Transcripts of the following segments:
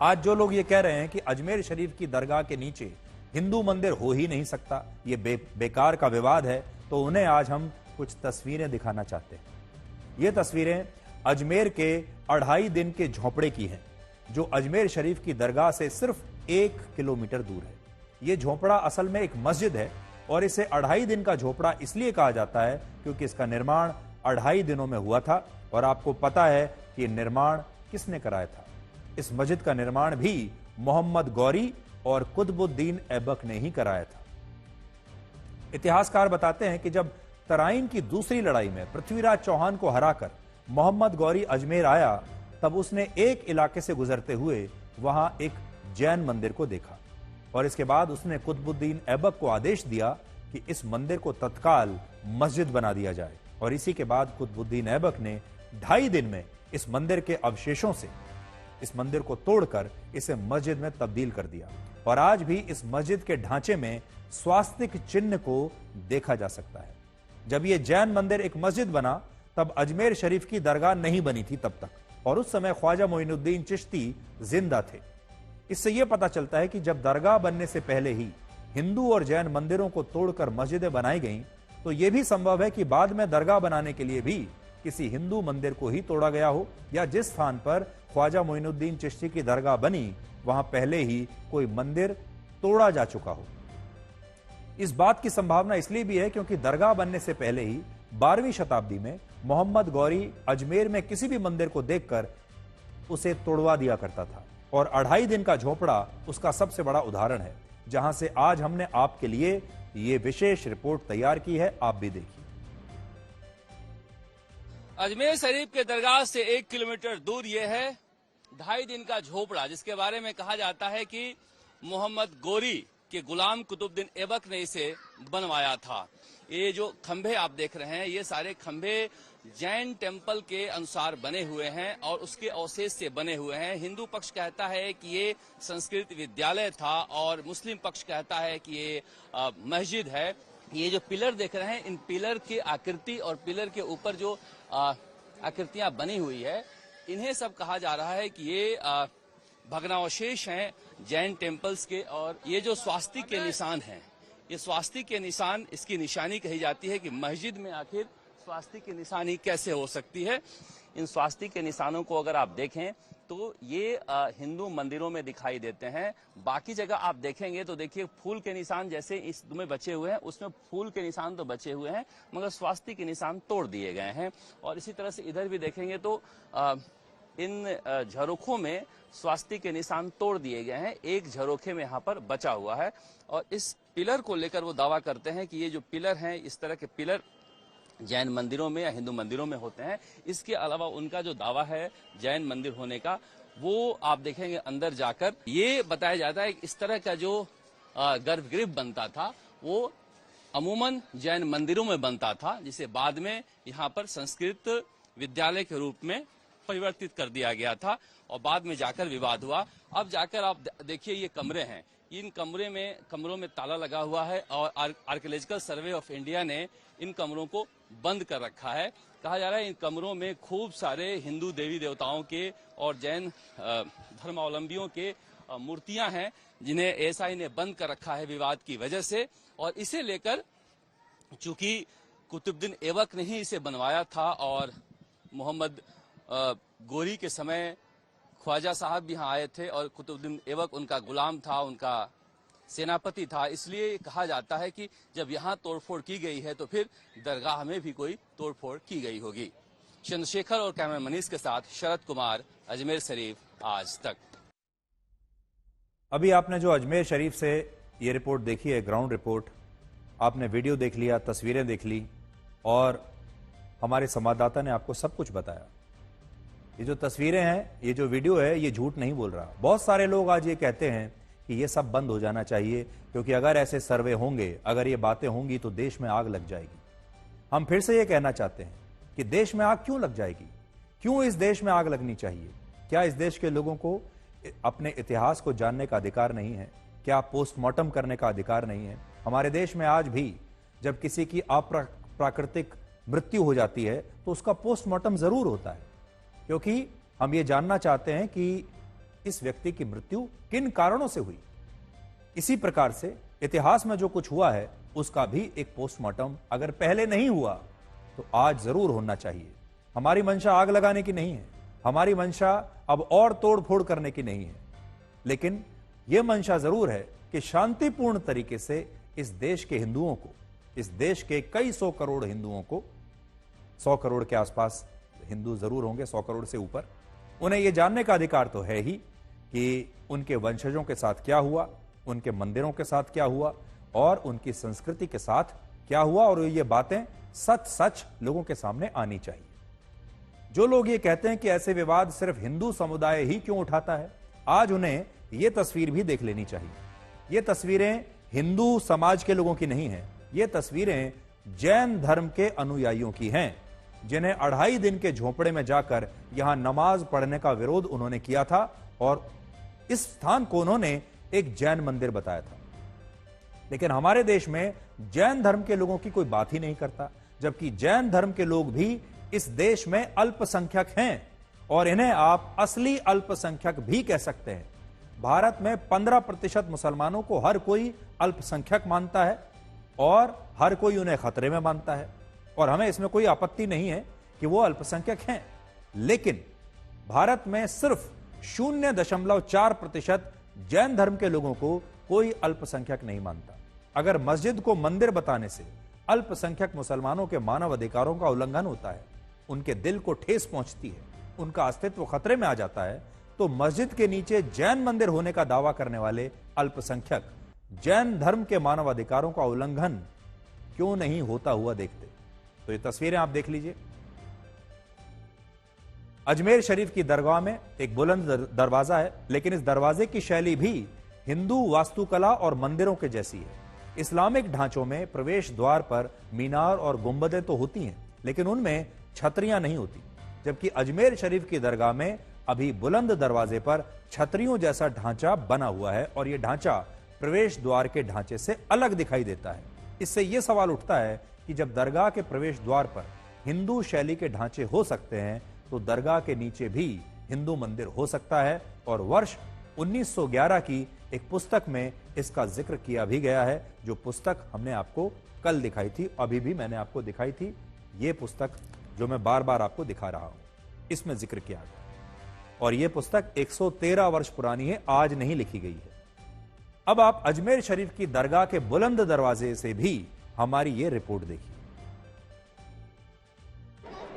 आज जो लोग ये कह रहे हैं कि अजमेर शरीफ की दरगाह के नीचे हिंदू मंदिर हो ही नहीं सकता, ये बेकार का विवाद है, तो उन्हें आज हम कुछ तस्वीरें दिखाना चाहते हैं। ये तस्वीरें अजमेर के 2.5 दिन के झोपड़े की हैं, जो अजमेर शरीफ की दरगाह से सिर्फ 1 किलोमीटर दूर है। ये झोपड़ा असल में एक मस्जिद है और इसे 2.5 दिन का झोपड़ा इसलिए कहा जाता है क्योंकि इसका निर्माण 2.5 दिनों में हुआ था। और आपको पता है कि निर्माण किसने कराया था? इस मस्जिद का निर्माण भी मोहम्मद गौरी और कुतुबुद्दीन ऐबक ने ही कराया था। इतिहासकार बताते हैं कि जब तराइन की दूसरी लड़ाई में पृथ्वीराज चौहान को हराकर मोहम्मद गौरी अजमेर आया, तब उसने एक इलाके से गुजरते हुए वहां एक जैन मंदिर को देखा और इसके बाद उसने कुतुबुद्दीन ऐबक को आदेश दिया कि इस मंदिर को तत्काल मस्जिद बना दिया जाए। और इसी के बाद कुतुबुद्दीन ऐबक ने 2.5 दिन में इस मंदिर के अवशेषों से इस मंदिर को तोड़कर इसे मस्जिद में तब्दील कर दिया। और आज भी इस मस्जिद के ढांचे में स्वास्तिक चिन्ह को देखा जा सकता है। जब यह जैन मंदिर एक मस्जिद बना, तब अजमेर शरीफ की दरगाह नहीं बनी थी तब तक, और उस समय ख्वाजा मोइनुद्दीन चिश्ती जिंदा थे। इससे यह पता चलता है कि जब दरगाह बनने से पहले ही हिंदू और जैन मंदिरों को तोड़कर मस्जिदें बनाई गईं, तो यह भी संभव है कि बाद में दरगाह बनाने के लिए भी किसी हिंदू मंदिर को ही तोड़ा गया हो, या जिस स्थान पर ख्वाजा मोइनुद्दीन चिश्ती की दरगाह बनी वहां पहले ही कोई मंदिर तोड़ा जा चुका हो। इस बात की संभावना इसलिए भी है क्योंकि दरगाह बनने से पहले ही 12वीं शताब्दी में मोहम्मद गौरी अजमेर में किसी भी मंदिर को देखकर उसे तोड़वा दिया करता था। और 2.5 दिन का झोपड़ा उसका सबसे बड़ा उदाहरण है, जहां से आज हमने आपके लिए यह विशेष रिपोर्ट तैयार की है। आप भी देखिए। अजमेर शरीफ के दरगाह से 1 किलोमीटर दूर ये है 2.5 दिन का झोपड़ा, जिसके बारे में कहा जाता है कि मोहम्मद गौरी के गुलाम कुतुबुद्दीन ऐबक ने इसे बनवाया था। ये जो खंभे आप देख रहे हैं, ये सारे खंभे जैन टेम्पल के अनुसार बने हुए हैं और उसके अवशेष से बने हुए हैं। हिंदू पक्ष कहता है कि ये संस्कृत विद्यालय था और मुस्लिम पक्ष कहता है कि ये मस्जिद है। ये जो पिलर देख रहे हैं, इन पिलर की आकृति और पिलर के ऊपर जो आकृतियां बनी हुई है, इन्हें सब कहा जा रहा है कि ये भग्नावशेष हैं जैन टेम्पल्स के। और ये जो स्वास्तिक के निशान हैं, ये स्वास्तिक के निशान, इसकी निशानी कही जाती है कि मस्जिद में आखिर स्वास्तिक की निशानी कैसे हो सकती है। इन स्वास्तिक के निशानों को अगर आप देखें तो ये हिंदू मंदिरों में दिखाई देते हैं। बाकी जगह आप देखेंगे तो देखिए फूल के निशान जैसे इसमें बचे हुए हैं, उसमें फूल के निशान तो बचे हुए हैं मगर स्वास्तिक के निशान तोड़ दिए गए हैं। और इसी तरह से इधर भी देखेंगे तो इन झरोखों में स्वास्तिक के निशान तोड़ दिए गए हैं, एक झरोखे में यहाँ पर बचा हुआ है। और इस पिलर को लेकर वो दावा करते हैं कि ये जो पिलर हैं, इस तरह के पिलर जैन मंदिरों में या हिंदू मंदिरों में होते हैं। इसके अलावा उनका जो दावा है जैन मंदिर होने का, वो आप देखेंगे अंदर जाकर ये बताया जाता है कि इस तरह का जो गर्भगृह बनता था वो अमूमन जैन मंदिरों में बनता था, जिसे बाद में यहाँ पर संस्कृत विद्यालय के रूप में परिवर्तित कर दिया गया था और बाद में जाकर विवाद हुआ। अब जाकर आप देखिए ये कमरे हैं, इन कमरों में ताला लगा हुआ है और आर्कियोलॉजिकल सर्वे ऑफ इंडिया ने इन कमरों को बंद कर रखा है। कहा जा रहा है इन कमरों में खूब सारे हिंदू देवी देवताओं के और जैन धर्मावलंबियों के मूर्तियां हैं, जिन्हें एएसआई ने बंद कर रखा है विवाद की वजह से। और इसे लेकर चूंकि कुतुबुद्दीन ऐबक ने ही इसे बनवाया था और मोहम्मद गौरी के समय ख्वाजा साहब भी यहाँ आए थे और कुतुबुद्दीन ऐबक उनका गुलाम था, उनका सेनापति था, इसलिए कहा जाता है कि जब यहाँ तोड़फोड़ की गई है तो फिर दरगाह में भी कोई तोड़फोड़ की गई होगी। चंद्रशेखर और कैमरा मनीष के साथ शरद कुमार, अजमेर शरीफ, आज तक। अभी आपने जो अजमेर शरीफ से ये रिपोर्ट देखी है, ग्राउंड रिपोर्ट, आपने वीडियो देख लिया, तस्वीरें देख ली और हमारे संवाददाता ने आपको सब कुछ बताया। ये जो तस्वीरें हैं, ये जो वीडियो है, ये झूठ नहीं बोल रहा। बहुत सारे लोग आज ये कहते हैं कि ये सब बंद हो जाना चाहिए क्योंकि अगर ऐसे सर्वे होंगे, अगर ये बातें होंगी तो देश में आग लग जाएगी। हम फिर से ये कहना चाहते हैं कि देश में आग क्यों लग जाएगी? क्यों इस देश में आग लगनी चाहिए? क्या इस देश के लोगों को अपने इतिहास को जानने का अधिकार नहीं है? क्या पोस्टमार्टम करने का अधिकार नहीं है? हमारे देश में आज भी जब किसी की अप्राकृतिक मृत्यु हो जाती है तो उसका पोस्टमार्टम जरूर होता है, क्योंकि हम ये जानना चाहते हैं कि इस व्यक्ति की मृत्यु किन कारणों से हुई। इसी प्रकार से इतिहास में जो कुछ हुआ है उसका भी एक पोस्टमार्टम अगर पहले नहीं हुआ तो आज जरूर होना चाहिए। हमारी मंशा आग लगाने की नहीं है, हमारी मंशा अब और तोड़फोड़ करने की नहीं है, लेकिन यह मंशा जरूर है कि शांतिपूर्ण तरीके से इस देश के हिंदुओं को, इस देश के कई 100 करोड़ हिंदुओं को, 100 करोड़ के आसपास हिंदू जरूर होंगे, 100 करोड़ से ऊपर, उन्हें यह जानने का अधिकार तो है ही कि उनके वंशजों के साथ क्या हुआ, उनके मंदिरों के साथ क्या हुआ और उनकी संस्कृति के साथ क्या हुआ, और ये बातें सच सच लोगों के सामने आनी चाहिए। जो लोग ये कहते हैं कि ऐसे विवाद सिर्फ हिंदू समुदाय ही क्यों उठाता है, आज उन्हें यह तस्वीर भी देख लेनी चाहिए। ये तस्वीरें हिंदू समाज के लोगों की नहीं हैं, ये तस्वीरें जैन धर्म के अनुयायियों की हैं, जिन्हें 2.5 दिन के झोंपड़े में जाकर यहां नमाज पढ़ने का विरोध उन्होंने किया था और इस स्थान को उन्होंने एक जैन मंदिर बताया था। लेकिन हमारे देश में जैन धर्म के लोगों की कोई बात ही नहीं करता, जबकि जैन धर्म के लोग भी इस देश में अल्पसंख्यक हैं और इन्हें आप असली अल्पसंख्यक भी कह सकते हैं। भारत में 15% मुसलमानों को हर कोई अल्पसंख्यक मानता है और हर कोई उन्हें खतरे में मानता है, और हमें इसमें कोई आपत्ति नहीं है कि वो अल्पसंख्यक हैं। लेकिन भारत में सिर्फ 0.4% जैन धर्म के लोगों को कोई अल्पसंख्यक नहीं मानता। अगर मस्जिद को मंदिर बताने से अल्पसंख्यक मुसलमानों के मानव अधिकारों का उल्लंघन होता है, उनके दिल को ठेस पहुंचती है, उनका अस्तित्व खतरे में आ जाता है, तो मस्जिद के नीचे जैन मंदिर होने का दावा करने वाले अल्पसंख्यक जैन धर्म के मानव अधिकारों का उल्लंघन क्यों नहीं होता हुआ देखते। तो ये तस्वीरें आप देख लीजिए। अजमेर शरीफ की दरगाह में एक बुलंद दरवाजा है, लेकिन इस दरवाजे की शैली भी हिंदू वास्तुकला और मंदिरों के जैसी है। इस्लामिक ढांचों में प्रवेश द्वार पर मीनार और गुंबदें तो होती हैं, लेकिन उनमें छतरियां नहीं होती, जबकि अजमेर शरीफ की दरगाह में अभी बुलंद दरवाजे पर छतरियों जैसा ढांचा बना हुआ है और यह ढांचा प्रवेश द्वार के ढांचे से अलग दिखाई देता है। इससे यह सवाल उठता है कि जब दरगाह के प्रवेश द्वार पर हिंदू शैली के ढांचे हो सकते हैं तो दरगाह के नीचे भी हिंदू मंदिर हो सकता है, और वर्ष 1911 की एक पुस्तक में इसका जिक्र किया भी गया है। जो पुस्तक हमने आपको कल दिखाई थी, अभी भी मैंने आपको दिखाई थी, यह पुस्तक जो मैं बार बार आपको दिखा रहा हूं, इसमें जिक्र किया गया, और यह पुस्तक 113 वर्ष पुरानी है, आज नहीं लिखी गई है। अब आप अजमेर शरीफ की दरगाह के बुलंद दरवाजे से भी हमारी यह रिपोर्ट देखिए।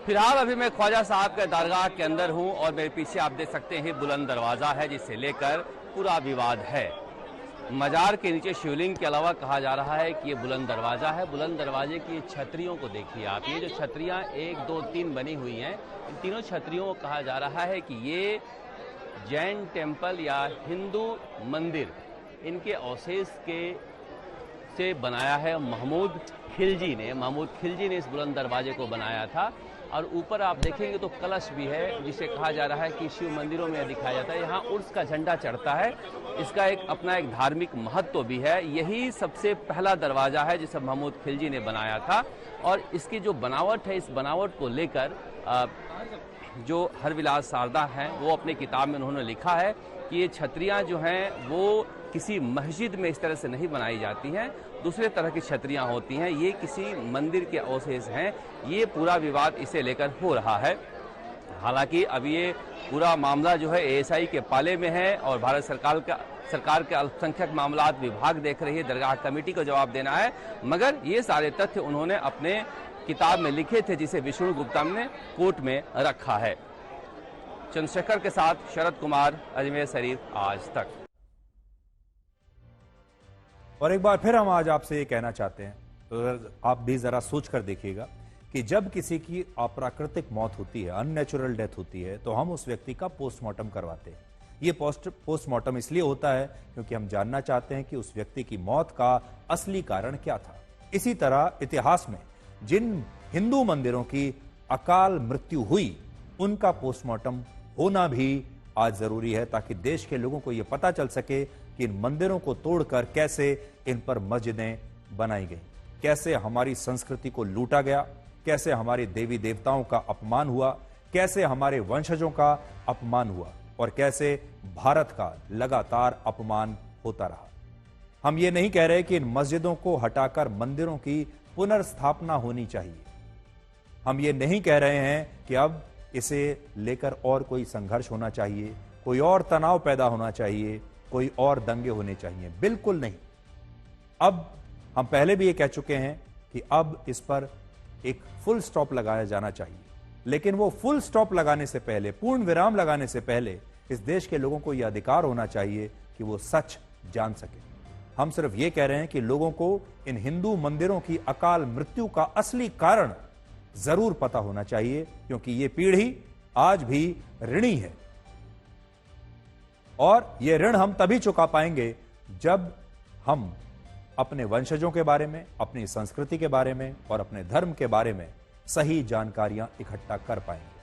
फिलहाल अभी मैं ख्वाजा साहब के दरगाह के अंदर हूं और मेरे पीछे आप देख सकते हैं बुलंद दरवाजा है, जिसे लेकर पूरा विवाद है। मजार के नीचे शिवलिंग के अलावा कहा जा रहा है कि ये बुलंद दरवाजा है। बुलंद दरवाजे की छतरियों को देखिए आप, ये जो छतरियां 1, 2, 3 बनी हुई हैं, इन तीनों छतरियों को कहा जा रहा है कि ये जैन टेम्पल या हिंदू मंदिर इनके अवशेष के से बनाया है। महमूद खिलजी ने इस बुलंद दरवाजे को बनाया था, और ऊपर आप देखेंगे तो कलश भी है, जिसे कहा जा रहा है कि शिव मंदिरों में दिखाया जाता है। यहाँ उर्स का झंडा चढ़ता है, इसका अपना एक धार्मिक महत्व भी है। यही सबसे पहला दरवाजा है जिसे महमूद खिलजी ने बनाया था, और इसकी जो बनावट है, इस बनावट को लेकर जो हरविलास सारदा हैं वो अपने किताब में उन्होंने लिखा है कि ये छतरियाँ जो हैं वो किसी मस्जिद में इस तरह से नहीं बनाई जाती हैं, दूसरे तरह की छतरियां होती हैं, ये किसी मंदिर के अवशेष हैं। ये पूरा विवाद इसे लेकर हो रहा है। हालांकि अब ये पूरा मामला जो है एएसआई के पाले में है और भारत सरकार के अल्पसंख्यक मामलात विभाग देख रही है, दरगाह कमेटी को जवाब देना है। मगर ये सारे तथ्य उन्होंने अपने किताब में लिखे थे, जिसे विष्णु गुप्ता ने कोर्ट में रखा है। चंद्रशेखर के साथ शरद कुमार, अजमेर शरीफ, आज तक। और एक बार फिर हम आज आपसे ये कहना चाहते हैं, तो आप भी जरा सोच कर देखिएगा कि जब किसी की अप्राकृतिक मौत होती है, अननेचुरल डेथ होती है, तो हम उस व्यक्ति का पोस्टमार्टम करवाते हैं। ये पोस्टमार्टम इसलिए होता है क्योंकि हम जानना चाहते हैं कि उस व्यक्ति की मौत का असली कारण क्या था। इसी तरह इतिहास में जिन हिंदू मंदिरों की अकाल मृत्यु हुई, उनका पोस्टमार्टम होना भी आज जरूरी है, ताकि देश के लोगों को यह पता चल सके कि इन मंदिरों को तोड़कर कैसे इन पर मस्जिदें बनाई गई, कैसे हमारी संस्कृति को लूटा गया, कैसे हमारे देवी देवताओं का अपमान हुआ, कैसे हमारे वंशजों का अपमान हुआ। और कैसे भारत का लगातार अपमान होता रहा। हम ये नहीं कह रहे कि इन मस्जिदों को हटाकर मंदिरों की पुनर्स्थापना होनी चाहिए। हम ये नहीं कह रहे हैं कि अब इसे लेकर और कोई संघर्ष होना चाहिए, कोई और तनाव पैदा होना चाहिए, कोई और दंगे होने चाहिए। बिल्कुल नहीं। अब हम पहले भी ये कह चुके हैं कि अब इस पर एक फुल स्टॉप लगाया जाना चाहिए, लेकिन वो फुल स्टॉप लगाने से पहले, पूर्ण विराम लगाने से पहले इस देश के लोगों को यह अधिकार होना चाहिए कि वो सच जान सके। हम सिर्फ ये कह रहे हैं कि लोगों को इन हिंदू मंदिरों की अकाल मृत्यु का असली कारण जरूर पता होना चाहिए, क्योंकि ये पीढ़ी आज भी ऋणी है और ये ऋण हम तभी चुका पाएंगे जब हम अपने वंशजों के बारे में, अपनी संस्कृति के बारे में और अपने धर्म के बारे में सही जानकारियां इकट्ठा कर पाएंगे।